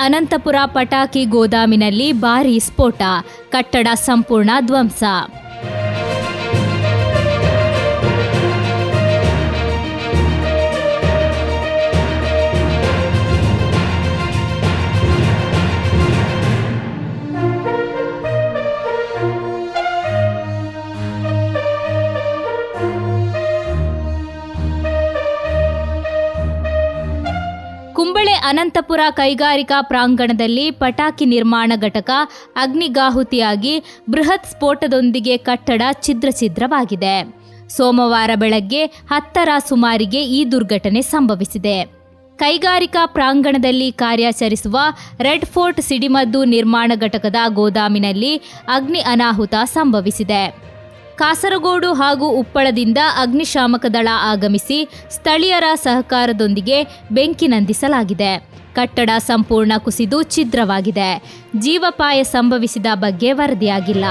ಅನಂತಪುರ ಪಟಾಕಿ ಗೋದಾಮಿನಲ್ಲಿ ಭಾರೀ ಸ್ಫೋಟ, ಕಟ್ಟಡ ಸಂಪೂರ್ಣ ಧ್ವಂಸ. ಕುಂಬಳೆ ಅನಂತಪುರ ಕೈಗಾರಿಕಾ ಪ್ರಾಂಗಣದಲ್ಲಿ ಪಟಾಕಿ ನಿರ್ಮಾಣ ಘಟಕ ಅಗ್ನಿಗಾಹುತಿಯಾಗಿ ಬೃಹತ್ ಸ್ಫೋಟದೊಂದಿಗೆ ಕಟ್ಟಡ ಛಿದ್ರವಾಗಿದೆ. ಸೋಮವಾರ ಬೆಳಗ್ಗೆ 10ರ ಸುಮಾರಿಗೆ ಈ ದುರ್ಘಟನೆ ಸಂಭವಿಸಿದೆ. ಕೈಗಾರಿಕಾ ಪ್ರಾಂಗಣದಲ್ಲಿ ಕಾರ್ಯಾಚರಿಸುವ ರೆಡ್ ಫೋರ್ಟ್ ಸಿಡಿಮದ್ದು ನಿರ್ಮಾಣ ಘಟಕದ ಗೋದಾಮಿನಲ್ಲಿ ಅಗ್ನಿ ಅನಾಹುತ ಸಂಭವಿಸಿದೆ. ಕಾಸರಗೋಡು ಹಾಗೂ ಉಪ್ಪಳದಿಂದ ಅಗ್ನಿಶಾಮಕ ದಳ ಆಗಮಿಸಿ ಸ್ಥಳೀಯರ ಸಹಕಾರದೊಂದಿಗೆ ಬೆಂಕಿ ನಂದಿಸಲಾಗಿದೆ. ಕಟ್ಟಡ ಸಂಪೂರ್ಣ ಕುಸಿದು ಛಿದ್ರವಾಗಿದೆ. ಜೀವಪಾಯ ಸಂಭವಿಸಿದ ಬಗ್ಗೆ ವರದಿಯಾಗಿಲ್ಲ.